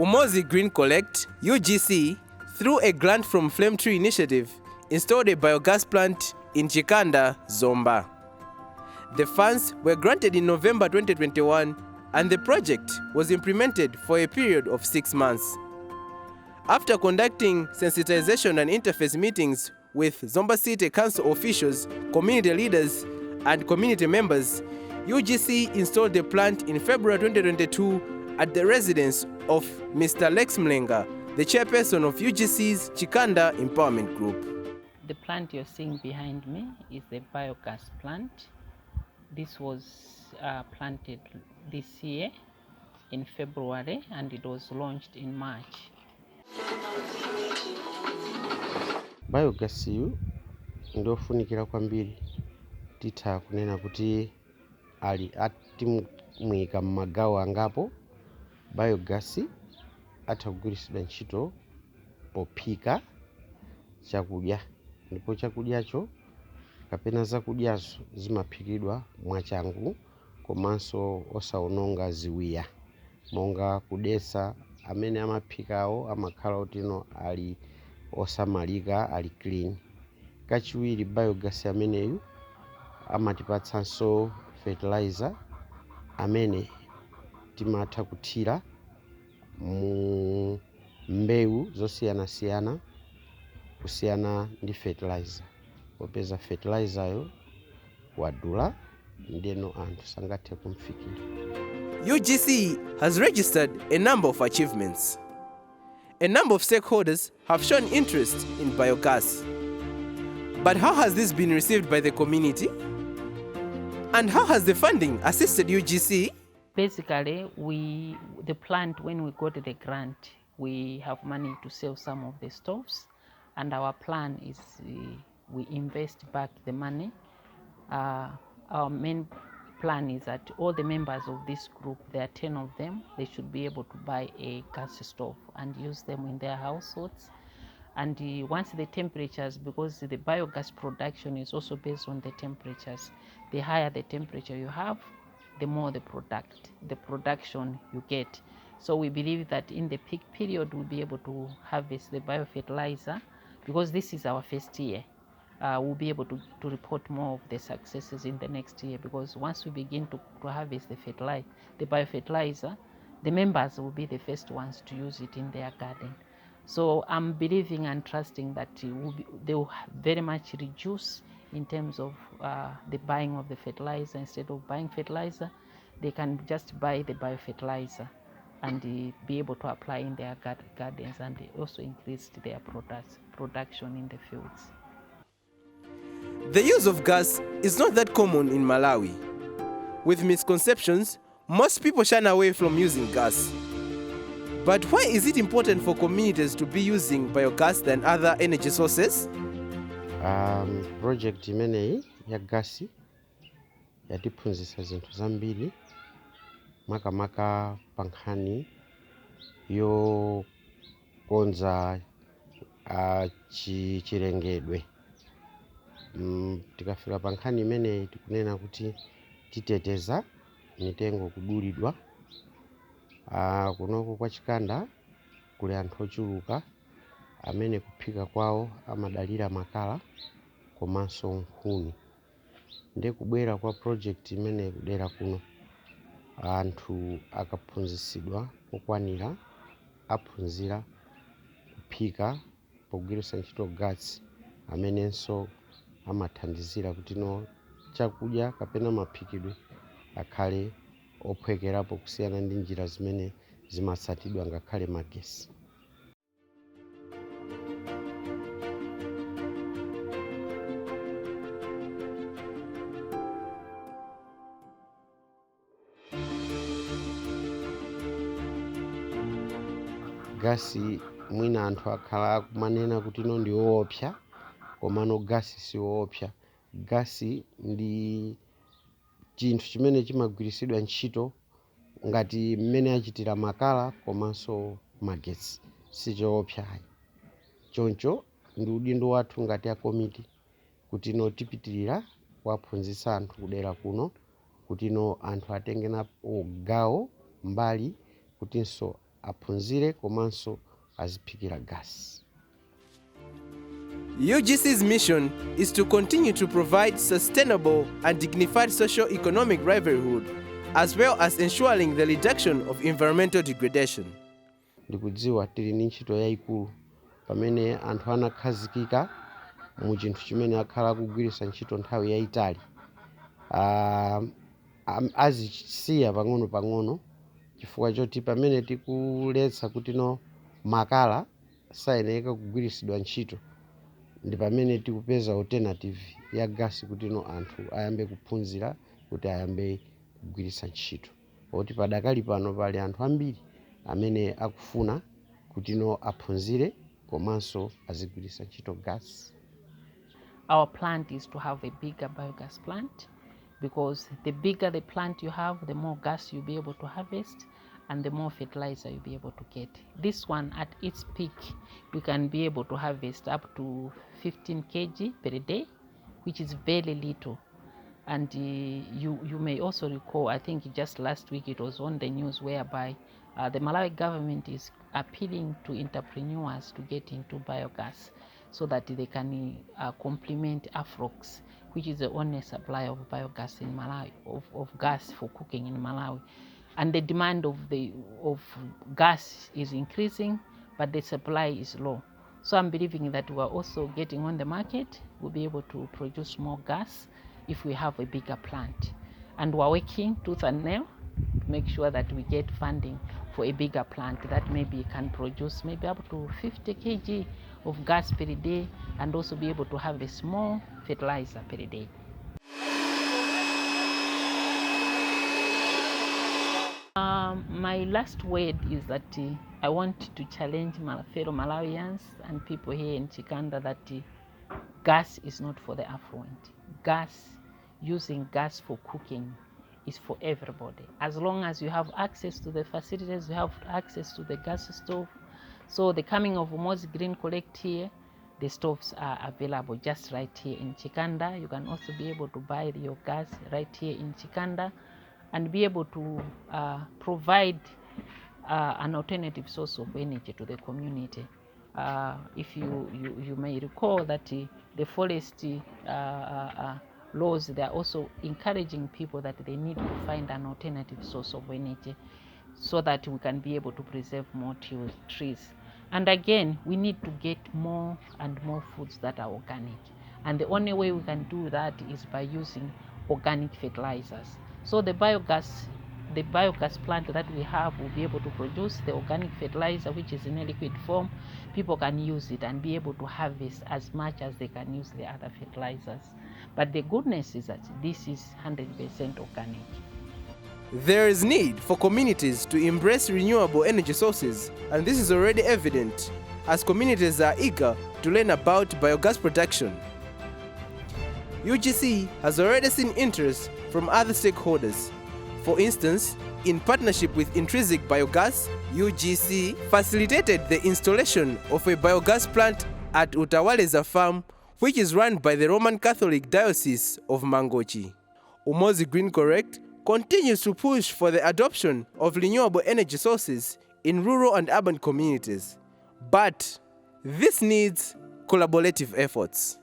Umozi Green Collect, UGC, through a grant from Flame Tree Initiative, installed a biogas plant in Chikanda, Zomba. The funds were granted in November 2021 and the project was implemented for a period of 6 months. After conducting sensitization and interface meetings with Zomba City Council officials, community leaders, and community members, UGC installed the plant in February 2022 at the residence of Mr. Lex Mlenga, the chairperson of UGC's Chikanda Empowerment Group. The plant you're seeing behind me is the biogas plant. This was planted this year in February and it was launched in March. Biogas yu ndofunikira kwambiri titha kunena kuti ali atimwika mmagawo angapo. Biogas atha kugwiritsidwa ntchito pophika chakudya, ndipo chakudyacho kapena zakudyazo zimaphikidwa mwachangu komanso osawononga ziwiya, monga kudetsa amene amaphikawo amakhala utino ali osamalika, ali clean. Kachiwiri biogas ameneyu amatipatsanso fertilizer amene timatha kuthira mu mbewu zosiyanasiyana kusiyana ndi fertilizer. Popeza fertilizer yo wadula ndeno anthu sangathe kumfikira. UGC has registered a number of achievements. A number of stakeholders have shown interest in biogas. But how has this been received by the community? And how has the funding assisted UGC? Basically, the plant, when we got the grant, we have money to sell some of the stoves, and our plan is we invest back the money. Our main plan is that all the members of this group, there are 10 of them, they should be able to buy a gas stove and use them in their households. And once the temperatures, because the biogas production is also based on the temperatures, the higher the temperature you have, the more the production you get. So we believe that in the peak period we'll be able to harvest the biofertilizer, because this is our first year. We'll be able to report more of the successes in the next year, because once we begin to harvest the biofertilizer, the members will be the first ones to use it in their garden. So I'm believing and trusting that they will very much reduce in terms of the buying of the fertilizer. Instead of buying fertilizer, they can just buy the biofertilizer and be able to apply in their gardens, and also increase their production in the fields. The use of gas is not that common in Malawi. With misconceptions, most people shun away from using gas. But why is it important for communities to be using biogas than other energy sources? Project imeneyi ya gasi yatiphunzitsa zinthu zambiri, makamaka pa nkhani yokonza chilengedwe. Tikafika pa nkhani imeneyi tikunena kuti titeteza mitengo kudulidwa. Kunoko kwa Chikanda kuli anthu ochuluka amene kuphika kwawo amadalira makala komanso nkhuni. Ndi kubwera kwa project imene kudera kuno, anthu akaphunzitsidwa kokwanira aphunzira kuphika pogwiritsa ntchito gas, amenenso amathandizira kuti chakudya kapena maphikidwe akhale ophwekerapo kusiyana ndi njira zimene zimatsatidwa ngakhale magesi. Gasi mwina anthu akhala kumanena kuti ndi woopsa, komano gasi si woopsa. Gasi ndi chinthu chimene chimagwiritsidwa ntchito ngati mmene achitira makala komanso magetsi, si choopsa. Choncho ndi udindo wathu ngati a komiti kuti tipitirira kuwaphunzitsa anthu kudera kuno, kuti anthu atenge gawo mbali kutinso aphunzire komanso aziphikira gasi. UGC's mission is to continue to provide sustainable and dignified socio-economic livelihood, as well as ensuring the reduction of environmental degradation. Ndikudziwa tili ndi ntchito yayikulu pamene anthu anakhazikika mu chinthu chimene akhala akugwiritsa ntchito nthawi yayitali. Azisiya pang'ono chifukwa choti pamene tikuletsa kuti makala sayeneka kugwiritsidwa ntchito, ndi pamene tikupeza alternative ya gasi kuti anthu ayambe kuphunzira kuti ayambe kugwiritsa ntchito. Oti padakali pano pali anthu ambiri amene akufuna kuti aphunzire komanso azigwiritsa ntchito gasi. Our plant is to have a bigger biogas plant, because the bigger the plant you have, the more gas you'll be able to harvest and the more fertilizer you'll be able to get. This one, at its peak, we can be able to harvest up to 15 kg per day, which is very little. And you may also recall, I think just last week it was on the news, whereby the Malawi government is appealing to entrepreneurs to get into biogas so that they can complement Afrox, which is the only supply of biogas in Malawi, of gas for cooking in Malawi. And the demand of gas is increasing, but the supply is low. So I'm believing that we are also getting on the market. We'll be able to produce more gas if we have a bigger plant. And we're working tooth and nail to make sure that we get funding for a bigger plant that maybe can produce maybe up to 50 kg of gas per day, and also be able to have a small fertilizer per day. My last word is that I want to challenge my fellow Malawians and people here in Chikanda that gas is not for the affluent. Using gas for cooking is for everybody. As long as you have access to the facilities, you have access to the gas stove. So the coming of Umozi Green Collect here, the stoves are available just right here in Chikanda. You can also be able to buy your gas right here in Chikanda and be able to provide an alternative source of energy to the community. If you may recall that the forest laws, they are also encouraging people that they need to find an alternative source of energy so that we can be able to preserve more trees. And again, we need to get more and more foods that are organic. And the only way we can do that is by using organic fertilizers. So the biogas plant that we have will be able to produce the organic fertilizer, which is in a liquid form. People can use it and be able to harvest as much as they can use the other fertilizers. But the goodness is that this is 100% organic. There is need for communities to embrace renewable energy sources, and this is already evident as communities are eager to learn about biogas production. UGC has already seen interest from other stakeholders. For instance, in partnership with Intrinsic Biogas, UGC facilitated the installation of a biogas plant at Utawaleza Farm, which is run by the Roman Catholic Diocese of Mangochi. Umozi Green Collect continues to push for the adoption of renewable energy sources in rural and urban communities. But this needs collaborative efforts.